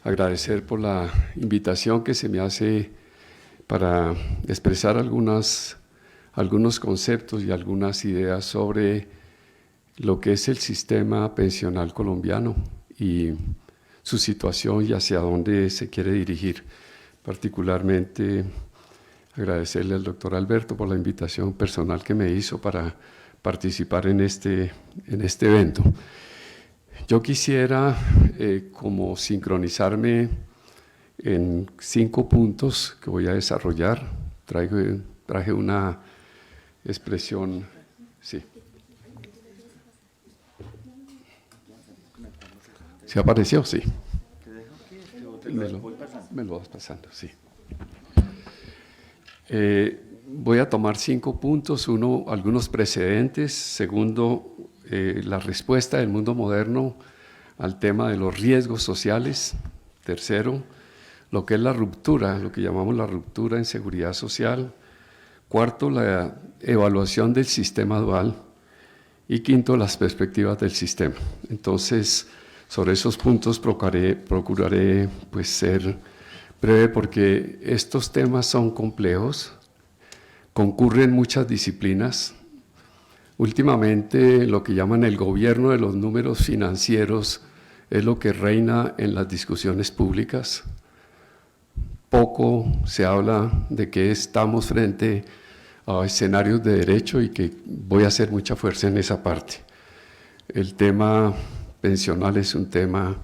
agradecer por la invitación que se me hace para expresar algunos conceptos y algunas ideas sobre lo que es el sistema pensional colombiano y su situación y hacia dónde se quiere dirigir. Particularmente agradecerle al doctor Alberto por la invitación personal que me hizo para participar en este evento. Yo quisiera como sincronizarme en 5 puntos que voy a desarrollar. Traje una expresión, sí. ¿Se apareció? Sí. Me lo vas pasando, sí. Voy a tomar 5 puntos. Uno, algunos precedentes. Segundo, la respuesta del mundo moderno al tema de los riesgos sociales. Tercero, lo que es la ruptura, lo que llamamos la ruptura en seguridad social. Cuarto, la evaluación del sistema dual. Y quinto, las perspectivas del sistema. Entonces, sobre esos puntos procuraré pues, ser breve porque estos temas son complejos, concurren muchas disciplinas. Últimamente lo que llaman el gobierno de los números financieros es lo que reina en las discusiones públicas. Poco se habla de que estamos frente a escenarios de derecho y que voy a hacer mucha fuerza en esa parte. El tema pensional es un tema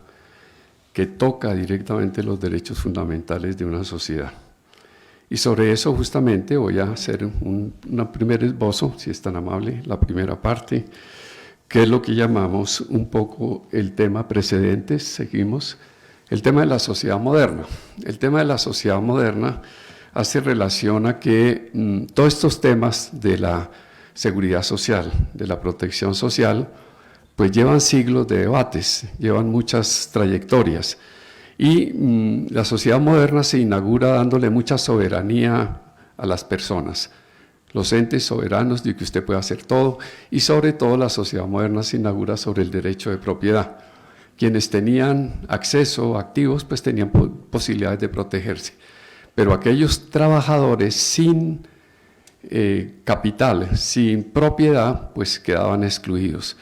que toca directamente los derechos fundamentales de una sociedad. Y sobre eso justamente voy a hacer un primer esbozo, si es tan amable, la primera parte, que es lo que llamamos un poco el tema precedentes, seguimos, el tema de la sociedad moderna. El tema de la sociedad moderna hace relación a que todos estos temas de la seguridad social, de la protección social, pues llevan siglos de debates, llevan muchas trayectorias. Y la sociedad moderna se inaugura dándole mucha soberanía a las personas, los entes soberanos de que usted puede hacer todo, y sobre todo la sociedad moderna se inaugura sobre el derecho de propiedad. Quienes tenían acceso activos, pues tenían posibilidades de protegerse, pero aquellos trabajadores sin capital, sin propiedad, pues quedaban excluidos.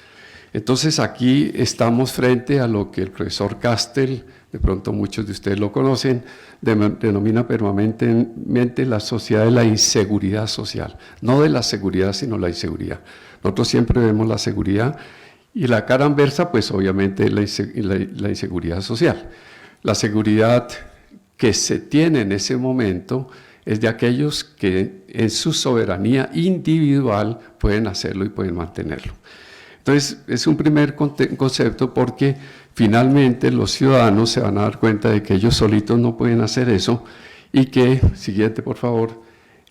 Entonces aquí estamos frente a lo que el profesor Castel, de pronto muchos de ustedes lo conocen, denomina permanentemente la sociedad de la inseguridad social, no de la seguridad sino la inseguridad. Nosotros siempre vemos la seguridad y la cara inversa pues obviamente la inseguridad social. La seguridad que se tiene en ese momento es de aquellos que en su soberanía individual pueden hacerlo y pueden mantenerlo. Entonces, es un primer concepto porque finalmente los ciudadanos se van a dar cuenta de que ellos solitos no pueden hacer eso y que, siguiente por favor,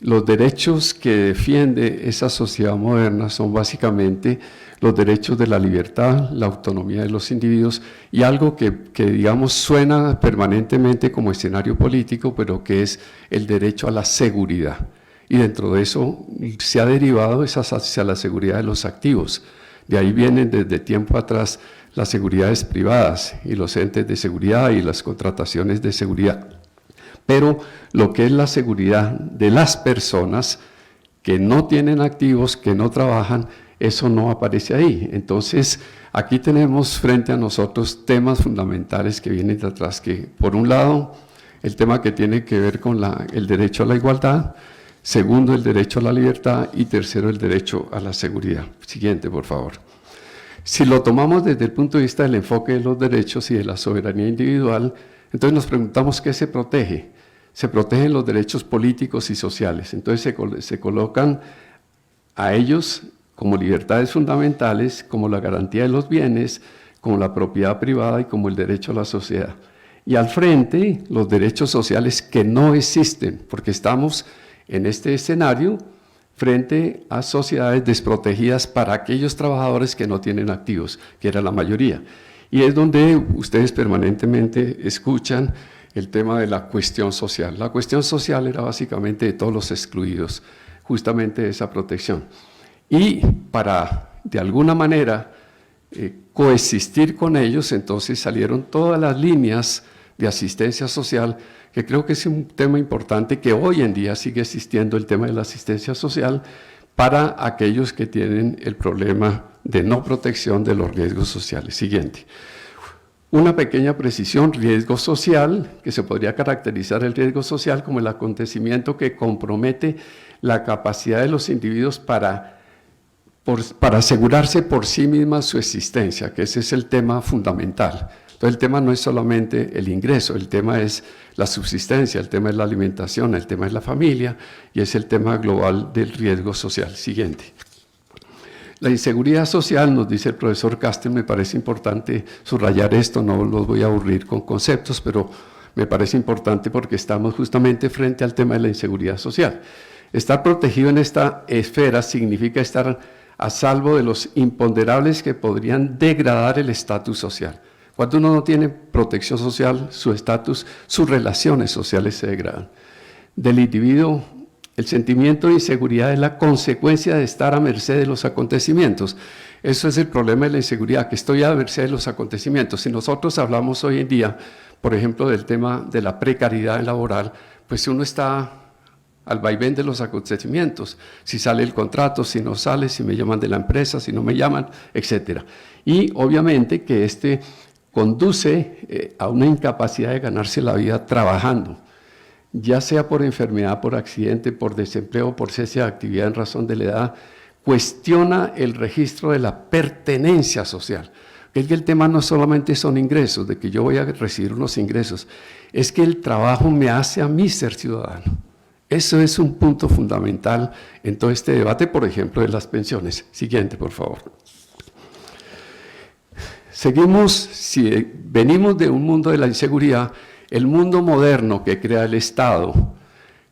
los derechos que defiende esa sociedad moderna son básicamente los derechos de la libertad, la autonomía de los individuos y algo que digamos suena permanentemente como escenario político, pero que es el derecho a la seguridad. Y dentro de eso se ha derivado hacia la seguridad de los activos. De ahí vienen desde tiempo atrás las seguridades privadas y los entes de seguridad y las contrataciones de seguridad. Pero lo que es la seguridad de las personas que no tienen activos, que no trabajan, eso no aparece ahí. Entonces, aquí tenemos frente a nosotros temas fundamentales que vienen de atrás, que por un lado, el tema que tiene que ver con el derecho a la igualdad, segundo, el derecho a la libertad y tercero, el derecho a la seguridad. Siguiente, por favor. Si lo tomamos desde el punto de vista del enfoque de los derechos y de la soberanía individual, entonces nos preguntamos ¿qué se protege? Se protegen los derechos políticos y sociales. Entonces se colocan a ellos como libertades fundamentales, como la garantía de los bienes, como la propiedad privada y como el derecho a la sociedad. Y al frente, los derechos sociales que no existen, porque estamos en este escenario frente a sociedades desprotegidas para aquellos trabajadores que no tienen activos, que era la mayoría. Y es donde ustedes permanentemente escuchan el tema de la cuestión social. La cuestión social era básicamente de todos los excluidos, justamente esa protección. Y para, de alguna manera, coexistir con ellos, entonces salieron todas las líneas de asistencia social, que creo que es un tema importante que hoy en día sigue existiendo, el tema de la asistencia social, para aquellos que tienen el problema de no protección de los riesgos sociales. Siguiente. Una pequeña precisión: riesgo social, que se podría caracterizar el riesgo social como el acontecimiento que compromete la capacidad de los individuos para asegurarse por sí mismas su existencia, que ese es el tema fundamental. Entonces el tema no es solamente el ingreso, el tema es la subsistencia, el tema es la alimentación, el tema es la familia y es el tema global del riesgo social. Siguiente. La inseguridad social, nos dice el profesor Castel, me parece importante subrayar esto, no los voy a aburrir con conceptos, pero me parece importante porque estamos justamente frente al tema de la inseguridad social. Estar protegido en esta esfera significa estar a salvo de los imponderables que podrían degradar el estatus social. Cuando uno no tiene protección social, su estatus, sus relaciones sociales se degradan. Del individuo, el sentimiento de inseguridad es la consecuencia de estar a merced de los acontecimientos. Eso es el problema de la inseguridad, que estoy a merced de los acontecimientos. Si nosotros hablamos hoy en día, por ejemplo, del tema de la precariedad laboral, pues uno está al vaivén de los acontecimientos, si sale el contrato, si no sale, si me llaman de la empresa, si no me llaman, etc. Y obviamente que conduce a una incapacidad de ganarse la vida trabajando, ya sea por enfermedad, por accidente, por desempleo, por cese de actividad en razón de la edad, cuestiona el registro de la pertenencia social. Es que el tema no solamente son ingresos, de que yo voy a recibir unos ingresos, es que el trabajo me hace a mí ser ciudadano. Eso es un punto fundamental en todo este debate, por ejemplo, de las pensiones. Siguiente, por favor. Seguimos, si venimos de un mundo de la inseguridad, el mundo moderno que crea el Estado,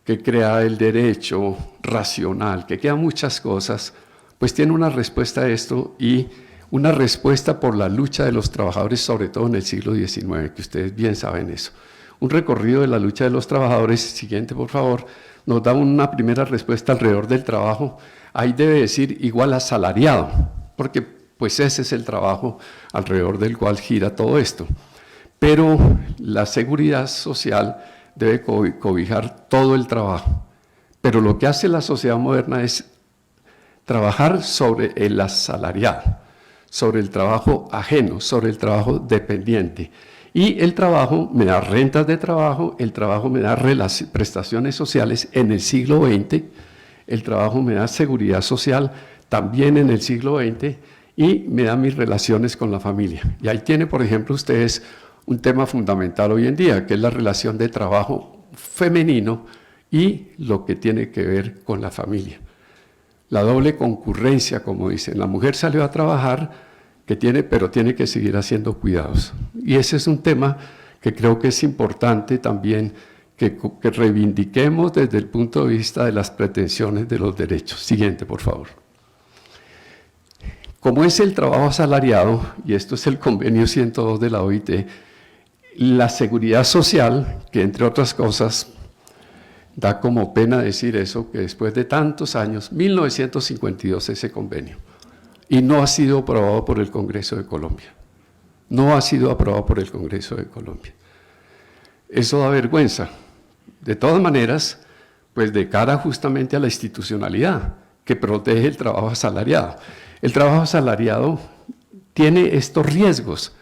que crea el derecho racional, que crea muchas cosas, pues tiene una respuesta a esto y una respuesta por la lucha de los trabajadores, sobre todo en el siglo XIX, que ustedes bien saben eso. Un recorrido de la lucha de los trabajadores, siguiente por favor, nos da una primera respuesta alrededor del trabajo. Ahí debe decir igual asalariado, porque pues ese es el trabajo alrededor del cual gira todo esto. Pero la seguridad social debe cobijar todo el trabajo. Pero lo que hace la sociedad moderna es trabajar sobre el asalariado, sobre el trabajo ajeno, sobre el trabajo dependiente. Y el trabajo me da rentas de trabajo, el trabajo me da prestaciones sociales en el siglo XX, el trabajo me da seguridad social también en el siglo XX y me da mis relaciones con la familia. Y ahí tiene, por ejemplo, ustedes un tema fundamental hoy en día, que es la relación de trabajo femenino y lo que tiene que ver con la familia. La doble concurrencia, como dicen, la mujer salió a trabajar, pero tiene que seguir haciendo cuidados. Y ese es un tema que creo que es importante también que reivindiquemos desde el punto de vista de las pretensiones de los derechos. Siguiente, por favor. Como es el trabajo asalariado, y esto es el convenio 102 de la OIT, la seguridad social, que entre otras cosas, da como pena decir eso, que después de tantos años, 1952 ese convenio, y no ha sido aprobado por el Congreso de Colombia. No ha sido aprobado por el Congreso de Colombia. Eso da vergüenza. De todas maneras, pues de cara justamente a la institucionalidad que protege el trabajo asalariado. El trabajo asalariado tiene estos riesgos,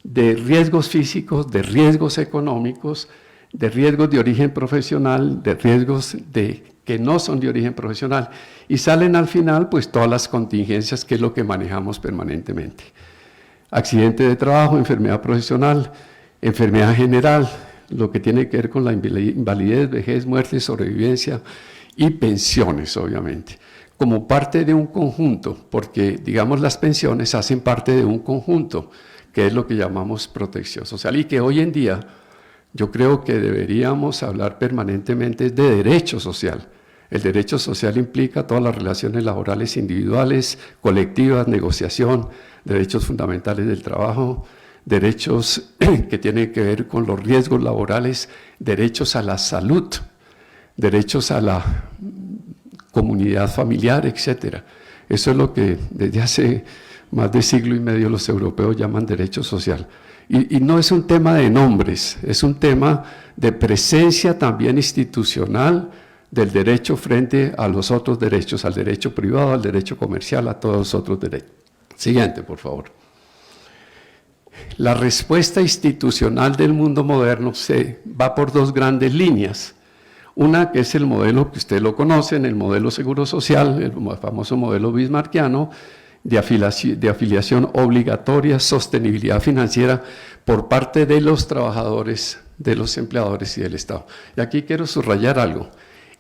de riesgos físicos, de riesgos económicos, de riesgos de origen profesional, de riesgos que no son de origen profesional, y salen al final pues todas las contingencias, que es lo que manejamos permanentemente. Accidente de trabajo, enfermedad profesional, enfermedad general, lo que tiene que ver con la invalidez, vejez, muerte, sobrevivencia y pensiones, obviamente, como parte de un conjunto, porque digamos las pensiones hacen parte de un conjunto, que es lo que llamamos protección social, y que hoy en día yo creo que deberíamos hablar permanentemente de derecho social. El derecho social implica todas las relaciones laborales individuales, colectivas, negociación, derechos fundamentales del trabajo, derechos que tienen que ver con los riesgos laborales, derechos a la salud, derechos a la comunidad familiar, etc. Eso es lo que desde hace más de siglo y medio los europeos llaman derecho social. Y no es un tema de nombres, es un tema de presencia también institucional del derecho frente a los otros derechos, al derecho privado, al derecho comercial, a todos los otros derechos. Siguiente, por favor. La respuesta institucional del mundo moderno se va por dos grandes líneas. Una que es el modelo que ustedes lo conocen, el modelo seguro social, el famoso modelo bismarckiano, de afiliación obligatoria, sostenibilidad financiera por parte de los trabajadores, de los empleadores y del Estado. Y aquí quiero subrayar algo.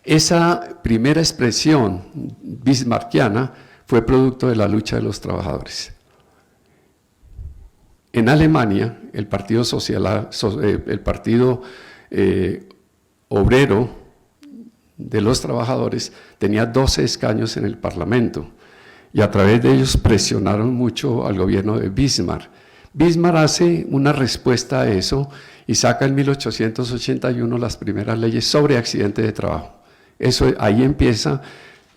Esa primera expresión bismarckiana fue producto de la lucha de los trabajadores. En Alemania, el Partido Obrero de los Trabajadores tenía 12 escaños en el Parlamento y a través de ellos presionaron mucho al gobierno de Bismarck. Bismarck hace una respuesta a eso y saca en 1881 las primeras leyes sobre accidentes de trabajo. Eso ahí empieza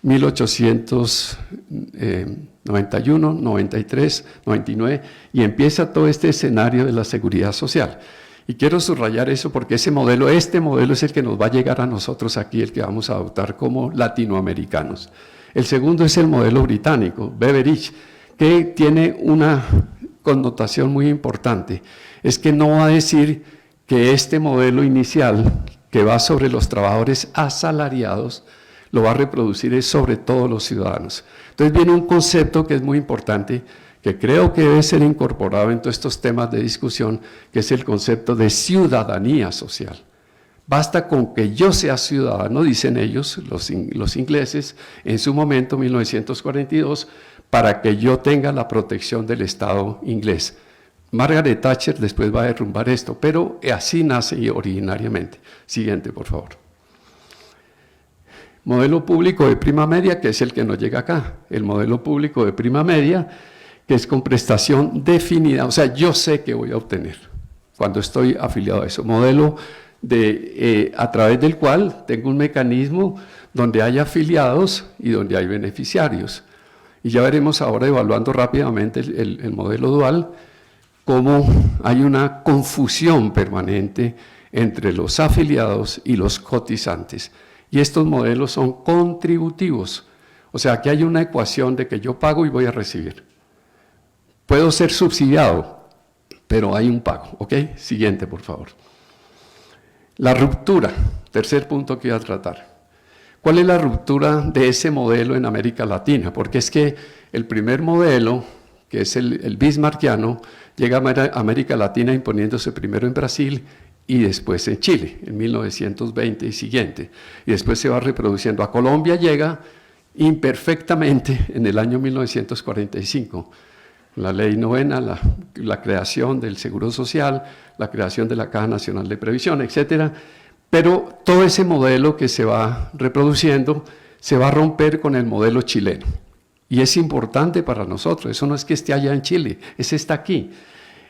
1891, 93, 99 y empieza todo este escenario de la seguridad social. Y quiero subrayar eso porque este modelo es el que nos va a llegar a nosotros aquí, el que vamos a adoptar como latinoamericanos. El segundo es el modelo británico, Beveridge, que tiene una connotación muy importante. Es que no va a decir que este modelo inicial, que va sobre los trabajadores asalariados, lo va a reproducir sobre todos los ciudadanos. Entonces viene un concepto que es muy importante, que creo que debe ser incorporado en todos estos temas de discusión, que es el concepto de ciudadanía social. Basta con que yo sea ciudadano, dicen ellos, los ingleses, en su momento, 1942, para que yo tenga la protección del Estado inglés. Margaret Thatcher después va a derrumbar esto, pero así nace originariamente. Siguiente, por favor. Modelo público de prima media, que es el que nos llega acá. El modelo público de prima media, que es con prestación definida. O sea, yo sé que voy a obtener cuando estoy afiliado a eso. Modelo a través del cual tengo un mecanismo donde hay afiliados y donde hay beneficiarios. Y ya veremos ahora, evaluando rápidamente el modelo dual, cómo hay una confusión permanente entre los afiliados y los cotizantes. Y estos modelos son contributivos. O sea, aquí hay una ecuación de que yo pago y voy a recibir. Puedo ser subsidiado, pero hay un pago. ¿Ok? Siguiente, por favor. La ruptura, tercer punto que voy a tratar. ¿Cuál es la ruptura de ese modelo en América Latina? Porque es que el primer modelo, que es el bismarckiano, llega a América Latina imponiéndose primero en Brasil y después en Chile, en 1920 y siguiente. Y después se va reproduciendo. A Colombia llega imperfectamente en el año 1945. La ley novena, la creación del Seguro Social, la creación de la Caja Nacional de Previsión, etcétera. Pero todo ese modelo que se va reproduciendo se va a romper con el modelo chileno. Y es importante para nosotros, eso no es que esté allá en Chile, ese está aquí.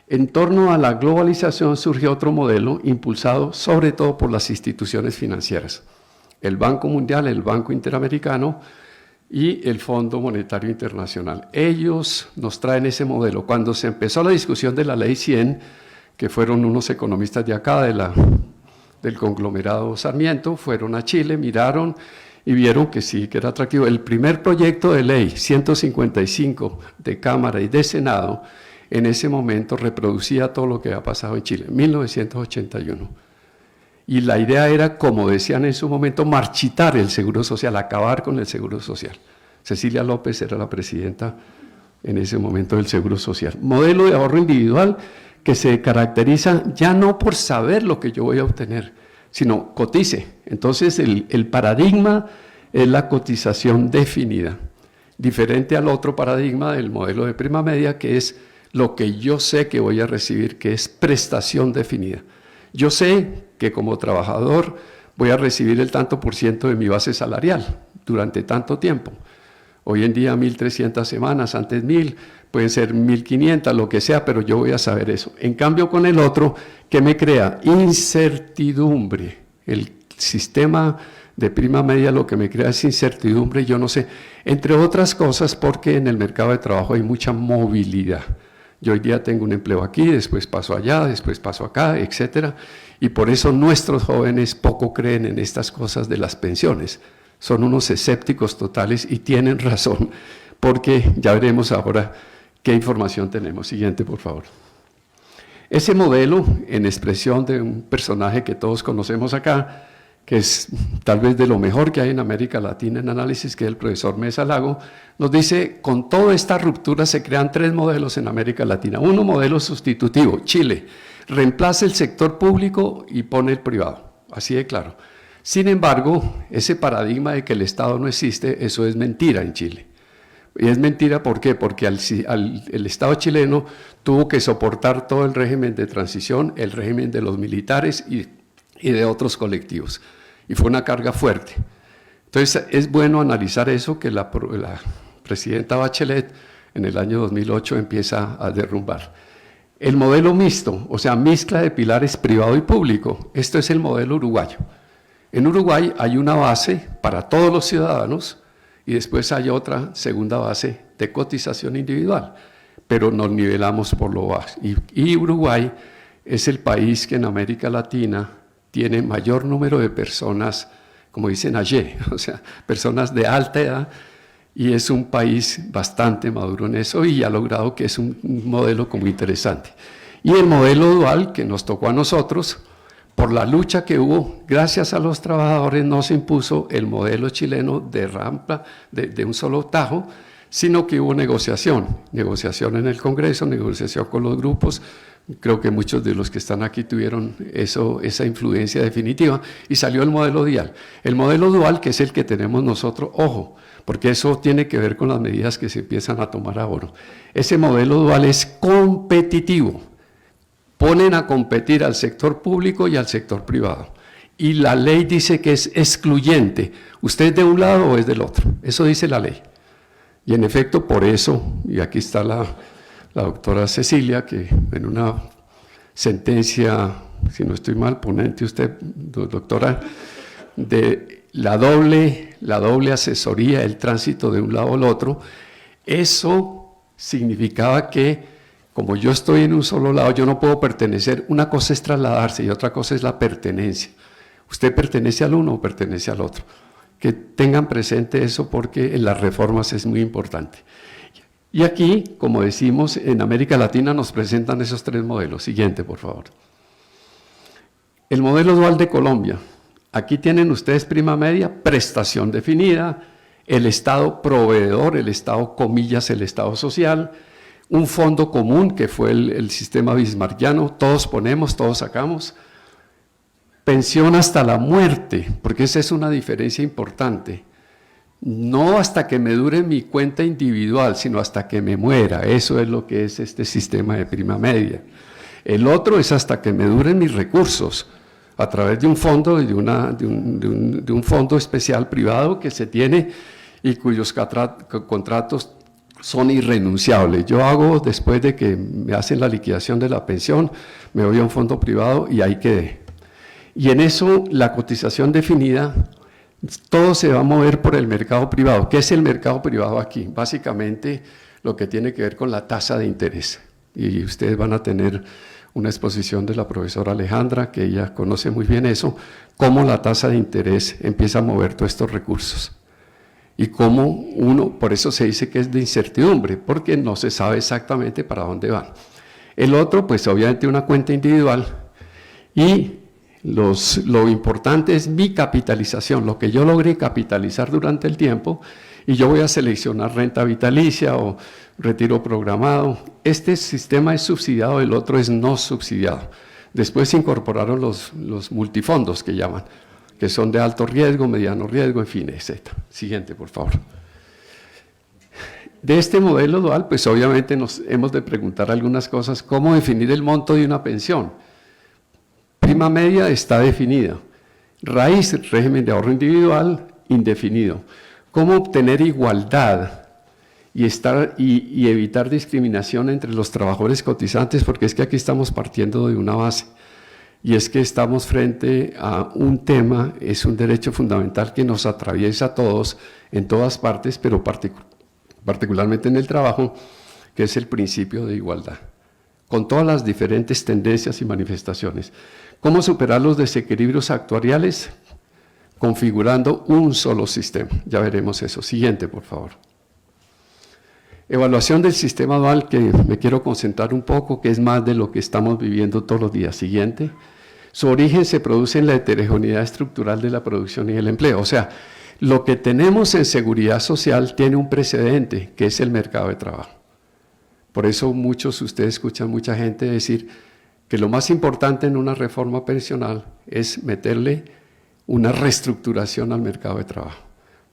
En torno a la globalización surge otro modelo impulsado sobre todo por las instituciones financieras. El Banco Mundial, el Banco Interamericano y el Fondo Monetario Internacional. Ellos nos traen ese modelo. Cuando se empezó la discusión de la Ley 100, que fueron unos economistas de acá, del conglomerado Sarmiento, fueron a Chile, miraron y vieron que sí, que era atractivo. El primer proyecto de ley, 155 de Cámara y de Senado, en ese momento reproducía todo lo que había pasado en Chile, 1981. Y la idea era, como decían en su momento, marchitar el Seguro Social, acabar con el Seguro Social. Cecilia López era la presidenta en ese momento del Seguro Social. Modelo de ahorro individual que se caracteriza ya no por saber lo que yo voy a obtener, sino cotice. Entonces el paradigma es la cotización definida, diferente al otro paradigma del modelo de prima media, que es lo que yo sé que voy a recibir, que es prestación definida. Yo sé que como trabajador voy a recibir el tanto por ciento de mi base salarial durante tanto tiempo. Hoy en día 1.300 semanas, antes 1.000, pueden ser 1.500, lo que sea, pero yo voy a saber eso. En cambio con el otro, ¿qué me crea? Incertidumbre. El sistema de prima media lo que me crea es incertidumbre, yo no sé, entre otras cosas porque en el mercado de trabajo hay mucha movilidad. Yo hoy día tengo un empleo aquí, después paso allá, después paso acá, etcétera. Y por eso nuestros jóvenes poco creen en estas cosas de las pensiones. Son unos escépticos totales y tienen razón, porque ya veremos ahora qué información tenemos. Siguiente, por favor. Ese modelo, en expresión de un personaje que todos conocemos acá, que es tal vez de lo mejor que hay en América Latina en análisis, que es el profesor Mesa Lago, nos dice, con toda esta ruptura se crean 3 modelos en América Latina. Uno, modelo sustitutivo, Chile, reemplaza el sector público y pone el privado, así de claro. Sin embargo, ese paradigma de que el Estado no existe, eso es mentira en Chile. Y es mentira, ¿por qué? Porque el Estado chileno tuvo que soportar todo el régimen de transición, el régimen de los militares y de otros colectivos. Y fue una carga fuerte. Entonces, es bueno analizar eso que la presidenta Bachelet en el año 2008 empieza a derrumbar. El modelo mixto, o sea, mezcla de pilares privado y público, esto es el modelo uruguayo. En Uruguay hay una base para todos los ciudadanos y después hay otra segunda base de cotización individual, pero nos nivelamos por lo bajo. Y Uruguay es el país que en América Latina tiene mayor número de personas, como dicen ayer, o sea, personas de alta edad, y es un país bastante maduro en eso y ha logrado que es un modelo como interesante. Y el modelo dual que nos tocó a nosotros, por la lucha que hubo, gracias a los trabajadores no se impuso el modelo chileno de rampa, de un solo tajo, sino que hubo negociación en el Congreso, negociación con los grupos. Creo que muchos de los que están aquí tuvieron esa influencia definitiva y salió el modelo dual. El modelo dual, que es el que tenemos nosotros, ojo, porque eso tiene que ver con las medidas que se empiezan a tomar ahora. Ese modelo dual es competitivo. Ponen a competir al sector público y al sector privado. Y la ley dice que es excluyente. ¿Usted es de un lado o es del otro? Eso dice la ley. Y en efecto, por eso, y aquí está la doctora Cecilia, que en una sentencia, si no estoy mal, ponente usted, doctora, de la doble asesoría, el tránsito de un lado al otro, eso significaba que, como yo estoy en un solo lado, yo no puedo pertenecer. Una cosa es trasladarse y otra cosa es la pertenencia. ¿Usted pertenece al uno o pertenece al otro? Que tengan presente eso porque en las reformas es muy importante. Y aquí, como decimos, en América Latina nos presentan esos 3 modelos. Siguiente, por favor. El modelo dual de Colombia. Aquí tienen ustedes prima media, prestación definida, el Estado proveedor, el Estado comillas, el Estado social, un fondo común que fue el sistema bismarckiano, todos ponemos, todos sacamos, pensión hasta la muerte, porque esa es una diferencia importante. No hasta que me dure mi cuenta individual, sino hasta que me muera. Eso es lo que es este sistema de prima media. El otro es hasta que me duren mis recursos, a través de un fondo, de un fondo especial privado que se tiene y cuyos contratos son irrenunciables. Yo hago, después de que me hacen la liquidación de la pensión, me voy a un fondo privado y ahí quedé. Y en eso, la cotización definida, todo se va a mover por el mercado privado. ¿Qué es el mercado privado aquí? Básicamente lo que tiene que ver con la tasa de interés. Y ustedes van a tener una exposición de la profesora Alejandra, que ella conoce muy bien eso, cómo la tasa de interés empieza a mover todos estos recursos. Y cómo uno, por eso se dice que es de incertidumbre, porque no se sabe exactamente para dónde van. El otro, pues obviamente una cuenta individual y lo importante es mi capitalización, lo que yo logré capitalizar durante el tiempo y yo voy a seleccionar renta vitalicia o retiro programado. Este sistema es subsidiado, el otro es no subsidiado. Después se incorporaron los multifondos que llaman, que son de alto riesgo, mediano riesgo, en fin, etc. Siguiente, por favor. De este modelo dual, pues obviamente nos hemos de preguntar algunas cosas. ¿Cómo definir el monto de una pensión? Prima media está definida. Raíz, régimen de ahorro individual, indefinido. ¿Cómo obtener igualdad y evitar discriminación entre los trabajadores cotizantes? Porque es que aquí estamos partiendo de una base. Y es que estamos frente a un tema, es un derecho fundamental que nos atraviesa a todos, en todas partes, pero particularmente en el trabajo, que es el principio de igualdad, con todas las diferentes tendencias y manifestaciones. ¿Cómo superar los desequilibrios actuariales? Configurando un solo sistema. Ya veremos eso. Siguiente, por favor. Evaluación del sistema dual, que me quiero concentrar un poco, que es más de lo que estamos viviendo todos los días. Siguiente. Su origen se produce en la heterogeneidad estructural de la producción y el empleo. O sea, lo que tenemos en seguridad social tiene un precedente, que es el mercado de trabajo. Por eso ustedes escuchan mucha gente decir que lo más importante en una reforma pensional es meterle una reestructuración al mercado de trabajo.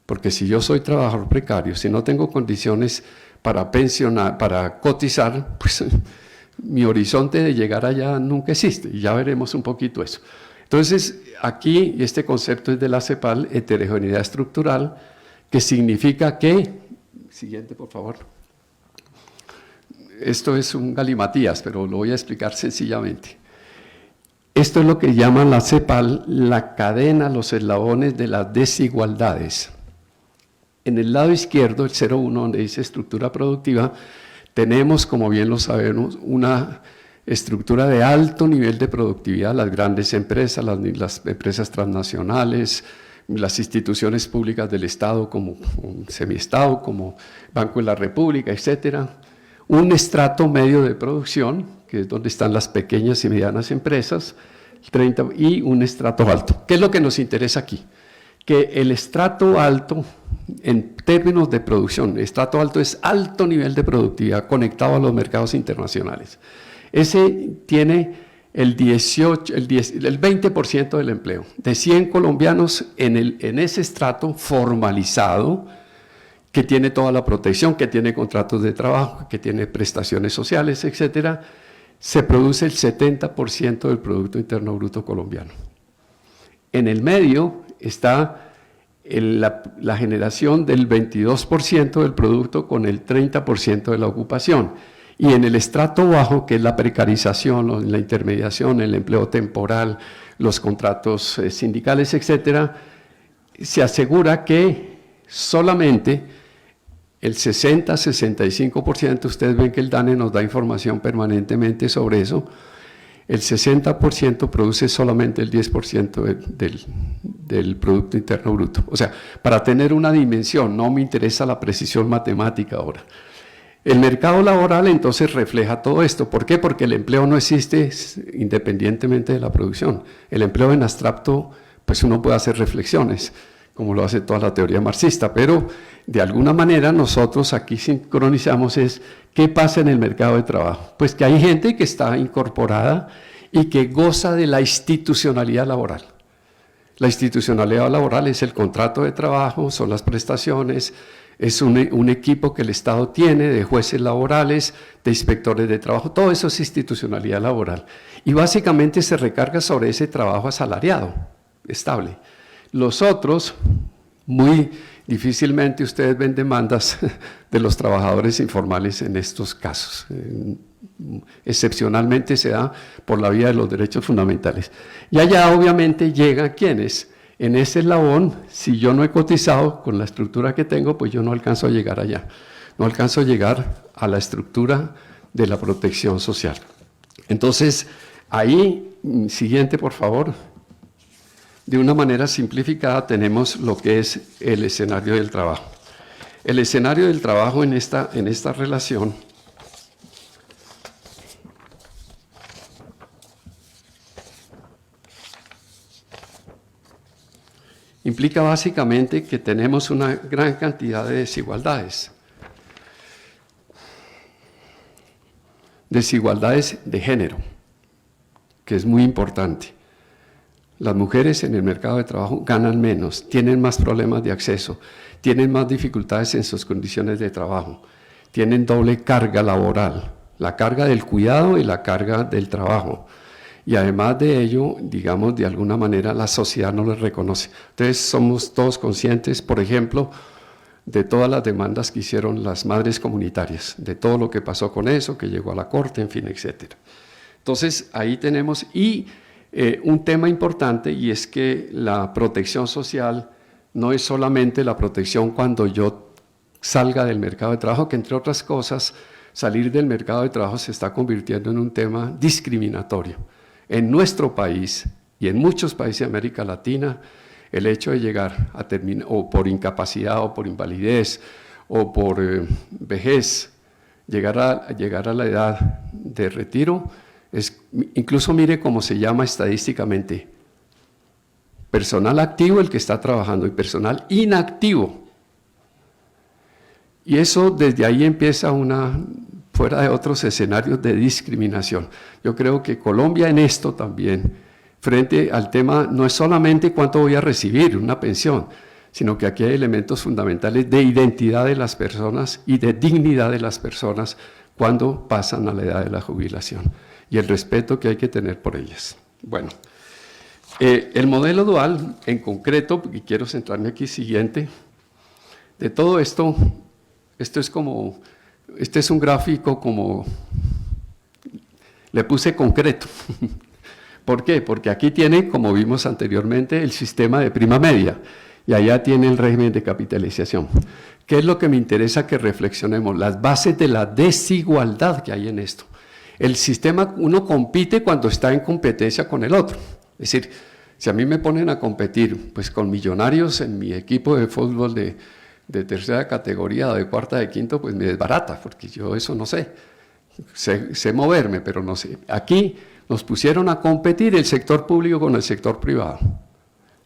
Porque si yo soy trabajador precario, si no tengo condiciones para pensionar, para cotizar, pues mi horizonte de llegar allá nunca existe, y ya veremos un poquito eso. Entonces, aquí este concepto es de la CEPAL, heterogeneidad estructural, que significa que, siguiente por favor, esto es un galimatías, pero lo voy a explicar sencillamente. Esto es lo que llaman la CEPAL, la cadena, los eslabones de las desigualdades. En el lado izquierdo, el 0,1, donde dice estructura productiva, tenemos, como bien lo sabemos, una estructura de alto nivel de productividad, las grandes empresas, las empresas transnacionales, las instituciones públicas del Estado como un semiestado, como Banco de la República, etcétera. Un estrato medio de producción, que es donde están las pequeñas y medianas empresas, y un estrato alto. ¿Qué es lo que nos interesa aquí? Que el estrato alto, en términos de producción, estrato alto es alto nivel de productividad conectado a los mercados internacionales. Ese tiene el 20% del empleo. De 100 colombianos en ese estrato formalizado, que tiene toda la protección, que tiene contratos de trabajo, que tiene prestaciones sociales, etcétera, se produce el 70% del Producto Interno Bruto colombiano. En el medio está la generación del 22% del producto con el 30% de la ocupación. Y en el estrato bajo, que es la precarización, la intermediación, el empleo temporal, los contratos sindicales, etcétera, se asegura que solamente el 60-65%, ustedes ven que el DANE nos da información permanentemente sobre eso, el 60% produce solamente el 10% del Producto Interno Bruto. O sea, para tener una dimensión, no me interesa la precisión matemática ahora. El mercado laboral entonces refleja todo esto. ¿Por qué? Porque el empleo no existe independientemente de la producción. El empleo en abstracto, pues uno puede hacer reflexiones, como lo hace toda la teoría marxista, pero de alguna manera nosotros aquí sincronizamos es qué pasa en el mercado de trabajo. Pues que hay gente que está incorporada y que goza de la institucionalidad laboral. La institucionalidad laboral es el contrato de trabajo, son las prestaciones, es un equipo que el Estado tiene de jueces laborales, de inspectores de trabajo, todo eso es institucionalidad laboral. Y básicamente se recarga sobre ese trabajo asalariado, estable. Los otros, muy difícilmente ustedes ven demandas de los trabajadores informales en estos casos. Excepcionalmente se da por la vía de los derechos fundamentales. Y allá obviamente llegan quienes, en ese eslabón, si yo no he cotizado con la estructura que tengo, pues yo no alcanzo a llegar allá. No alcanzo a llegar a la estructura de la protección social. Entonces, ahí, siguiente por favor. De una manera simplificada tenemos lo que es el escenario del trabajo. El escenario del trabajo en esta relación implica básicamente que tenemos una gran cantidad de desigualdades. Desigualdades de género, que es muy importante. Las mujeres en el mercado de trabajo ganan menos, tienen más problemas de acceso, tienen más dificultades en sus condiciones de trabajo, tienen doble carga laboral, la carga del cuidado y la carga del trabajo. Y además de ello, digamos, de alguna manera la sociedad no les reconoce. Entonces somos todos conscientes, por ejemplo, de todas las demandas que hicieron las madres comunitarias, de todo lo que pasó con eso, que llegó a la corte, en fin, etcétera. Entonces ahí tenemos, un tema importante, y es que la protección social no es solamente la protección cuando yo salga del mercado de trabajo, que entre otras cosas salir del mercado de trabajo se está convirtiendo en un tema discriminatorio. En nuestro país y en muchos países de América Latina, el hecho de llegar a terminar, o por incapacidad, o por invalidez, o por vejez, llegar a la edad de retiro, incluso mire cómo se llama estadísticamente: personal activo el que está trabajando y personal inactivo. Y eso desde ahí empieza fuera de otros escenarios de discriminación. Yo creo que Colombia en esto también, frente al tema, no es solamente cuánto voy a recibir, una pensión, sino que aquí hay elementos fundamentales de identidad de las personas y de dignidad de las personas cuando pasan a la edad de la jubilación, y el respeto que hay que tener por ellas. Bueno, el modelo dual en concreto, y quiero centrarme aquí siguiente, de todo esto, este es un gráfico como, le puse concreto. ¿Por qué? Porque aquí tiene, como vimos anteriormente, el sistema de prima media, y allá tiene el régimen de capitalización. ¿Qué es lo que me interesa que reflexionemos? Las bases de la desigualdad que hay en esto. El sistema, uno compite cuando está en competencia con el otro. Es decir, si a mí me ponen a competir pues, con Millonarios en mi equipo de fútbol de tercera categoría o de cuarta, de quinto, pues me desbarata, porque yo eso no sé. Sé moverme, pero no sé. Aquí nos pusieron a competir el sector público con el sector privado.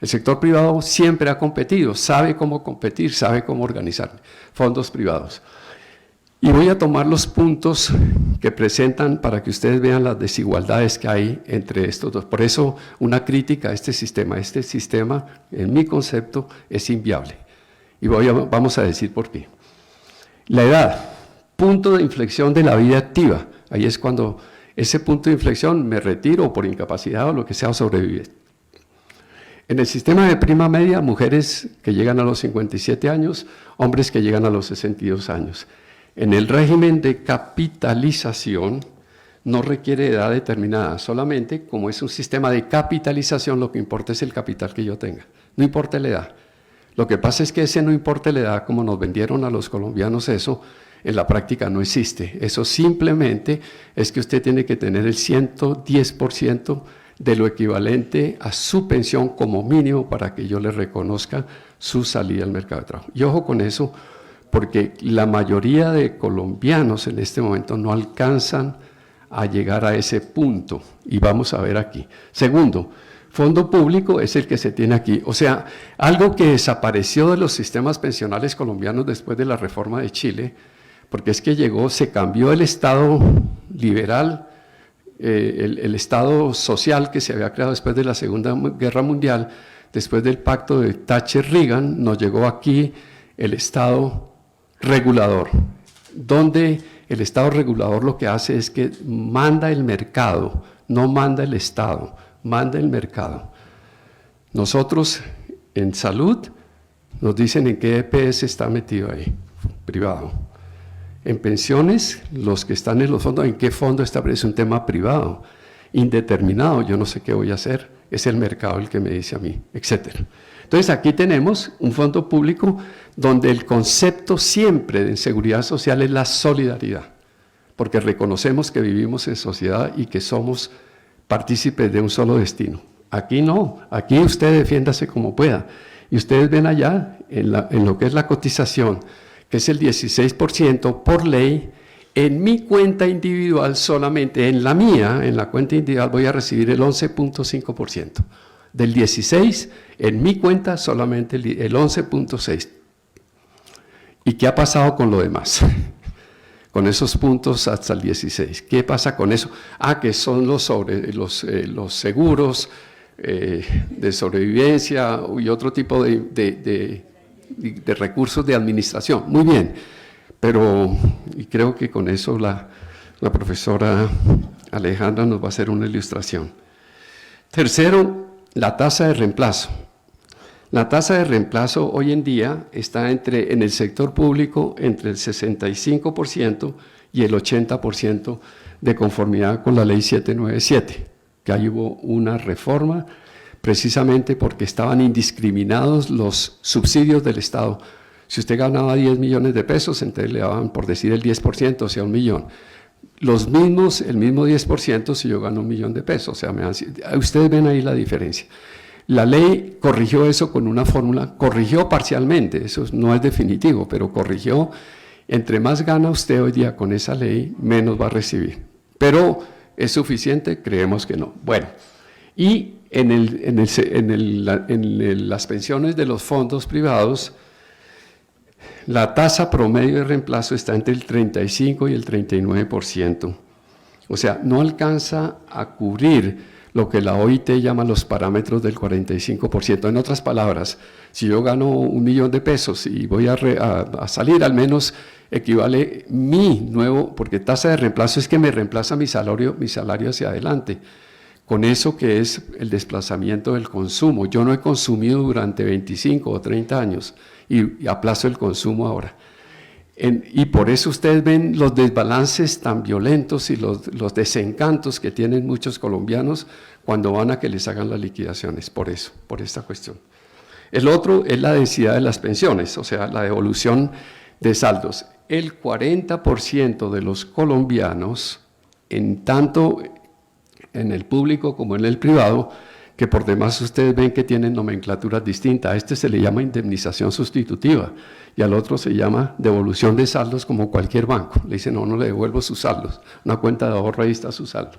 El sector privado siempre ha competido, sabe cómo competir, sabe cómo organizar fondos privados. Y voy a tomar los puntos que presentan para que ustedes vean las desigualdades que hay entre estos dos. Por eso, una crítica a este sistema, en mi concepto, es inviable. Y vamos a decir por qué. La edad, punto de inflexión de la vida activa. Ahí es cuando ese punto de inflexión me retiro por incapacidad o lo que sea, o sobrevive. En el sistema de prima media, mujeres que llegan a los 57 años, hombres que llegan a los 62 años. En el régimen de capitalización no requiere edad determinada, solamente como es un sistema de capitalización, lo que importa es el capital que yo tenga, no importa la edad. Lo que pasa es que ese no importa la edad, como nos vendieron a los colombianos eso, en la práctica no existe. Eso simplemente es que usted tiene que tener el 110% de lo equivalente a su pensión como mínimo para que yo le reconozca su salida al mercado de trabajo. Y ojo con eso, porque la mayoría de colombianos en este momento no alcanzan a llegar a ese punto, y vamos a ver aquí. Segundo, fondo público es el que se tiene aquí, o sea, algo que desapareció de los sistemas pensionales colombianos después de la reforma de Chile, porque es que se cambió el Estado liberal, el Estado social que se había creado después de la Segunda Guerra Mundial, después del pacto de Thatcher-Reagan, nos llegó aquí el Estado regulador, donde el Estado regulador lo que hace es que manda el mercado, no manda el Estado, manda el mercado. Nosotros en salud nos dicen en qué EPS está metido ahí, privado. En pensiones, los que están en los fondos, ¿en qué fondo establece un tema privado? Indeterminado, yo no sé qué voy a hacer, es el mercado el que me dice a mí, etc. Entonces aquí tenemos un fondo público donde el concepto siempre de seguridad social es la solidaridad, porque reconocemos que vivimos en sociedad y que somos partícipes de un solo destino. Aquí no, aquí usted defiéndase como pueda. Y ustedes ven allá, en lo que es la cotización, que es el 16% por ley, en mi cuenta individual solamente, en la mía, en la cuenta individual voy a recibir el 11.5%. Del 16, en mi cuenta solamente el 11.6%. ¿Y qué ha pasado con lo demás? Con esos puntos hasta el 16. ¿Qué pasa con eso? Que son los seguros de sobrevivencia y otro tipo de recursos de administración. Muy bien, pero y creo que con eso la profesora Alejandra nos va a hacer una ilustración. Tercero, la tasa de reemplazo. La tasa de reemplazo hoy en día está en el sector público entre el 65% y el 80% de conformidad con la ley 797, que ahí hubo una reforma precisamente porque estaban indiscriminados los subsidios del Estado Si usted ganaba 10 millones de pesos, entonces le daban, por decir, el 10%, o sea, 1 millón. Los mismos, el mismo 10% si yo gano 1 millón de pesos. O sea, ustedes ven ahí la diferencia. La ley corrigió eso con una fórmula, corrigió parcialmente, eso no es definitivo, pero corrigió. Entre más gana usted hoy día con esa ley, menos va a recibir. Pero ¿es suficiente? Creemos que no. Bueno, y las pensiones de los fondos privados, la tasa promedio de reemplazo está entre el 35 y el 39%. O sea, no alcanza a cubrir lo que la OIT llama los parámetros del 45%. En otras palabras, si yo gano 1 millón de pesos y voy a salir, al menos equivale mi nuevo, porque tasa de reemplazo es que me reemplaza mi salario hacia adelante. Con eso que es el desplazamiento del consumo. Yo no he consumido durante 25 o 30 años y aplazo el consumo ahora. Y por eso ustedes ven los desbalances tan violentos y los desencantos que tienen muchos colombianos cuando van a que les hagan las liquidaciones, por eso, por esta cuestión. El otro es la densidad de las pensiones, o sea, la devolución de saldos. El 40% de los colombianos, en tanto en el público como en el privado, que por demás ustedes ven que tienen nomenclaturas distintas. A este se le llama indemnización sustitutiva y al otro se llama devolución de saldos como cualquier banco. Le dicen, no le devuelvo sus saldos, una cuenta de ahorro, ahí está su saldo.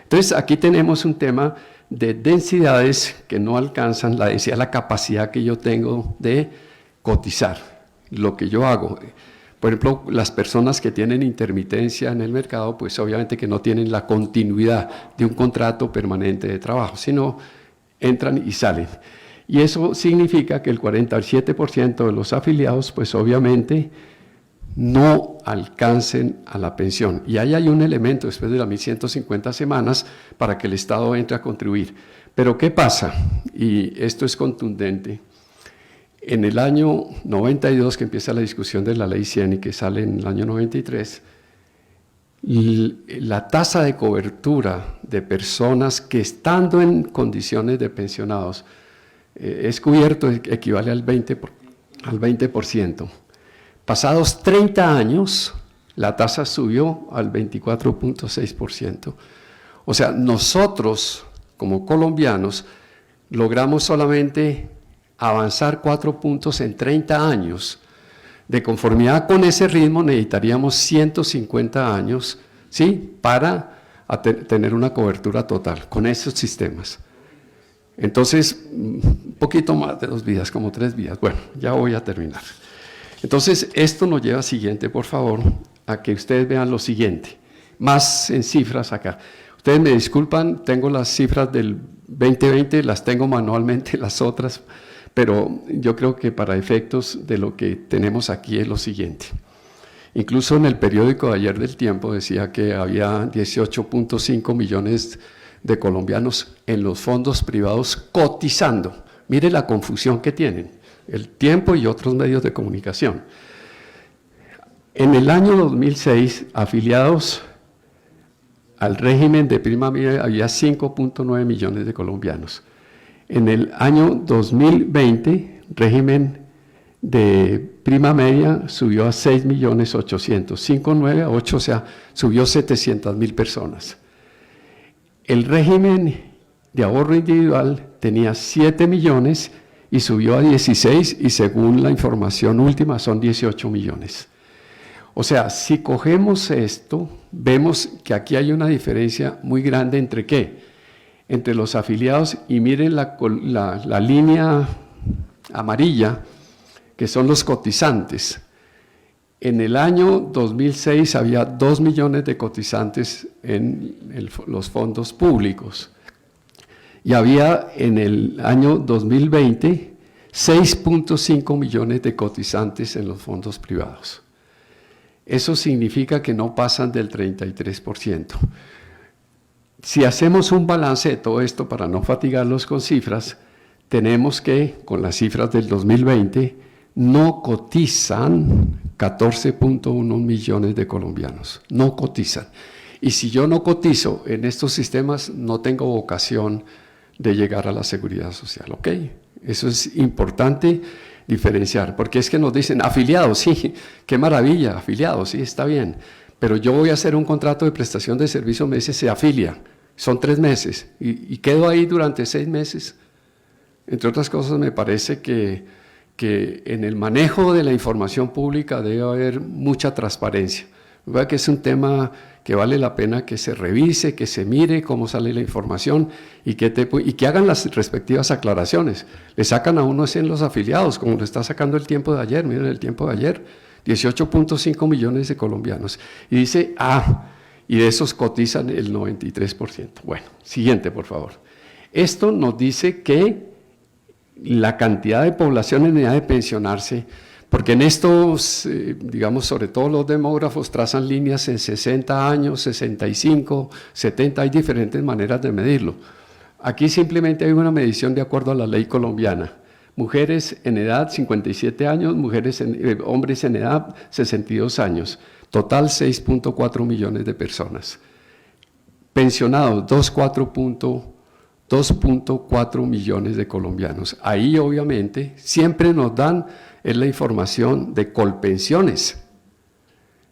Entonces aquí tenemos un tema de densidades que no alcanzan la densidad, la capacidad que yo tengo de cotizar, lo que yo hago. Por ejemplo, las personas que tienen intermitencia en el mercado, pues obviamente que no tienen la continuidad de un contrato permanente de trabajo, sino entran y salen. Y eso significa que el 47% de los afiliados, pues obviamente no alcancen a la pensión. Y ahí hay un elemento después de las 1.150 semanas para que el Estado entre a contribuir. Pero ¿qué pasa? Y esto es contundente. En el año 92, que empieza la discusión de la Ley 100 y que sale en el año 93, la tasa de cobertura de personas que estando en condiciones de pensionados es cubierto equivale al 20%. Pasados 30 años, la tasa subió al 24.6%. O sea, nosotros como colombianos logramos solamente avanzar 4 puntos en 30 años. De conformidad con ese ritmo necesitaríamos 150 años, ¿sí?, para tener una cobertura total con esos sistemas. Entonces, un poquito más de 2 vidas, como 3 vidas. Bueno, ya voy a terminar. Entonces, esto nos lleva siguiente, por favor, a que ustedes vean lo siguiente, más en cifras acá. Ustedes me disculpan, tengo las cifras del 2020, las tengo manualmente, las otras, pero yo creo que para efectos de lo que tenemos aquí es lo siguiente. Incluso en el periódico de ayer del Tiempo decía que había 18.5 millones de colombianos en los fondos privados cotizando. Mire la confusión que tienen, el Tiempo y otros medios de comunicación. En el año 2006, afiliados al régimen de prima media había 5.9 millones de colombianos. En el año 2020, régimen de prima media subió a 6.800.000, 5.9 a 8, o sea, subió 700.000 personas. El régimen de ahorro individual tenía 7 millones y subió a 16 y según la información última son 18 millones. O sea, si cogemos esto, vemos que aquí hay una diferencia muy grande entre ¿qué? Entre los afiliados y miren la línea amarilla, que son los cotizantes. En el año 2006 había 2 millones de cotizantes en los fondos públicos y había en el año 2020 6.5 millones de cotizantes en los fondos privados. Eso significa que no pasan del 33%. Si hacemos un balance de todo esto para no fatigarlos con cifras, tenemos que, con las cifras del 2020, no cotizan 14.1 millones de colombianos, no cotizan. Y si yo no cotizo en estos sistemas, no tengo vocación de llegar a la seguridad social, ¿ok? Eso es importante diferenciar, porque es que nos dicen, afiliados, sí, qué maravilla, afiliados, sí, está bien, pero yo voy a hacer un contrato de prestación de servicio, me dice, se afilia, son 3 meses, y quedo ahí durante 6 meses. Entre otras cosas, me parece que en el manejo de la información pública debe haber mucha transparencia. ¿Verdad? Que es un tema que vale la pena que se revise, que se mire cómo sale la información y que hagan las respectivas aclaraciones. Le sacan a uno en los afiliados, como lo está sacando el Tiempo de ayer, miren el Tiempo de ayer, 18.5 millones de colombianos. Y dice, y de esos cotizan el 93%. Bueno, siguiente, por favor. Esto nos dice que la cantidad de población en edad de pensionarse, porque en estos, digamos, sobre todo los demógrafos trazan líneas en 60 años, 65, 70, hay diferentes maneras de medirlo. Aquí simplemente hay una medición de acuerdo a la ley colombiana. Mujeres en edad 57 años, hombres en edad 62 años, total 6.4 millones de personas. Pensionados, 2.4 millones de colombianos. Ahí obviamente siempre nos dan la información de Colpensiones.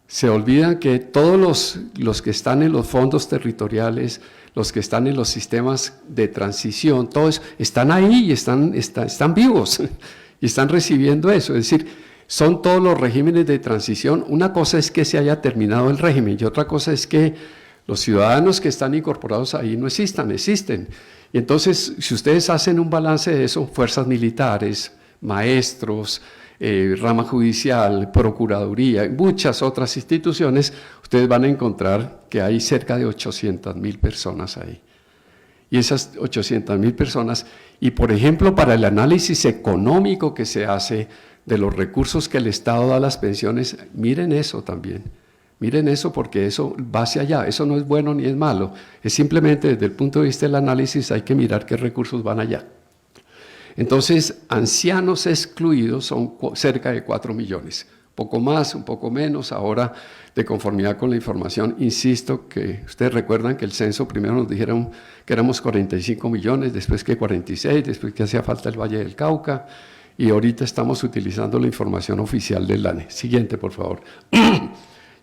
Se olvidan que todos los que están en los fondos territoriales, los que están en los sistemas de transición, todos están ahí y están vivos y están recibiendo eso. Es decir, son todos los regímenes de transición. Una cosa es que se haya terminado el régimen y otra cosa es que los ciudadanos que están incorporados ahí no existen. Y entonces, si ustedes hacen un balance de eso, fuerzas militares, maestros, rama judicial, procuraduría y muchas otras instituciones, ustedes van a encontrar que hay cerca de 800.000 personas ahí. Y esas 800.000 personas, y por ejemplo, para el análisis económico que se hace de los recursos que el Estado da a las pensiones, miren eso también. Miren eso porque eso va hacia allá, eso no es bueno ni es malo, es simplemente desde el punto de vista del análisis hay que mirar qué recursos van allá. Entonces, ancianos excluidos son cerca de 4 millones, poco más, un poco menos, ahora de conformidad con la información, insisto que ustedes recuerdan que el censo primero nos dijeron que éramos 45 millones, después que 46, después que hacía falta el Valle del Cauca, y ahorita estamos utilizando la información oficial del DANE. Siguiente, por favor.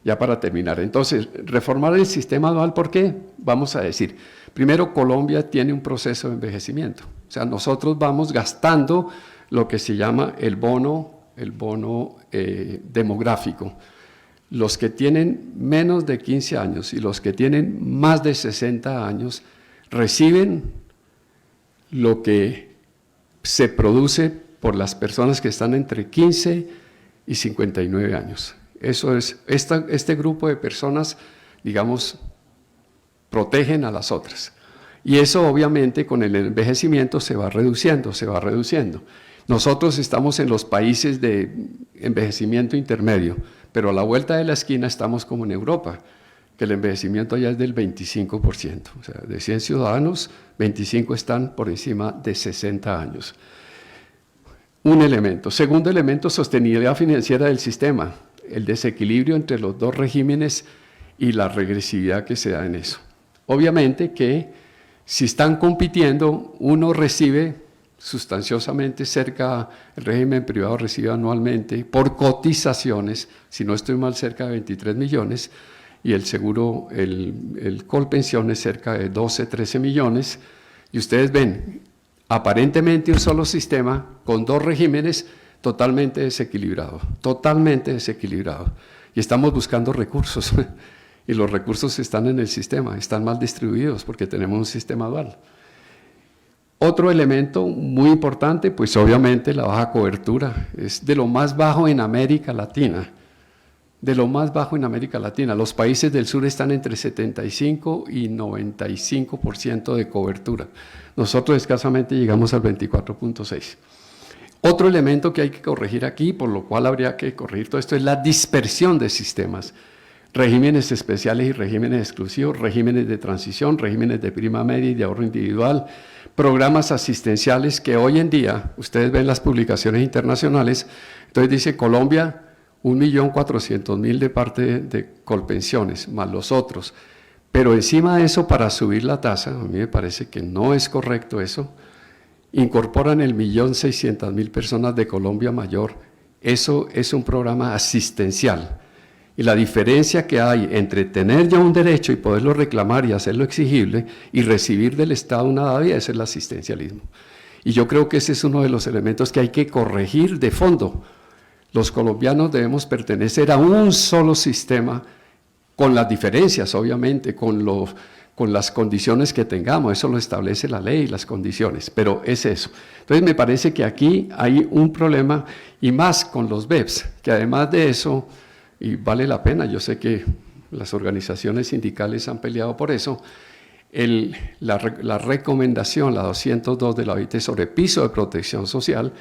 Ya para terminar, entonces, reformar el sistema dual, ¿por qué? Vamos a decir, primero, Colombia tiene un proceso de envejecimiento, o sea, nosotros vamos gastando lo que se llama el bono demográfico. Los que tienen menos de 15 años y los que tienen más de 60 años reciben lo que se produce por las personas que están entre 15 y 59 años. Eso es, este grupo de personas, digamos, protegen a las otras. Y eso obviamente con el envejecimiento se va reduciendo. Nosotros estamos en los países de envejecimiento intermedio, pero a la vuelta de la esquina estamos como en Europa, que el envejecimiento allá es del 25%. O sea, de 100 ciudadanos, 25 están por encima de 60 años. Un elemento. Segundo elemento, sostenibilidad financiera del sistema. El desequilibrio entre los dos regímenes y la regresividad que se da en eso. Obviamente que si están compitiendo, uno recibe sustanciosamente el régimen privado recibe anualmente por cotizaciones, si no estoy mal, cerca de 23 millones, y el seguro, el Colpensiones cerca de 12, 13 millones, y ustedes ven, aparentemente un solo sistema con dos regímenes totalmente desequilibrado, y estamos buscando recursos, y los recursos están en el sistema, están mal distribuidos porque tenemos un sistema dual. Otro elemento muy importante, pues obviamente la baja cobertura, es de lo más bajo en América Latina, Los países del sur están entre 75 y 95% de cobertura, nosotros escasamente llegamos al 24.6%. Otro elemento que hay que corregir aquí, por lo cual habría que corregir todo esto, es la dispersión de sistemas. Regímenes especiales y regímenes exclusivos, regímenes de transición, regímenes de prima media y de ahorro individual, programas asistenciales que hoy en día, ustedes ven las publicaciones internacionales, entonces dice Colombia, 1.400.000 de parte de Colpensiones, más los otros. Pero encima de eso, para subir la tasa, a mí me parece que no es correcto eso, incorporan el 1.600.000 personas de Colombia Mayor. Eso es un programa asistencial. Y la diferencia que hay entre tener ya un derecho y poderlo reclamar y hacerlo exigible y recibir del Estado una dádiva, ese es el asistencialismo. Y yo creo que ese es uno de los elementos que hay que corregir de fondo. Los colombianos debemos pertenecer a un solo sistema, con las diferencias, obviamente, con las condiciones que tengamos. Eso lo establece la ley, las condiciones, pero es eso. Entonces me parece que aquí hay un problema, y más con los BEPS, que además de eso, y vale la pena, yo sé que las organizaciones sindicales han peleado por eso, la recomendación, la 202 de la OIT sobre piso de protección social,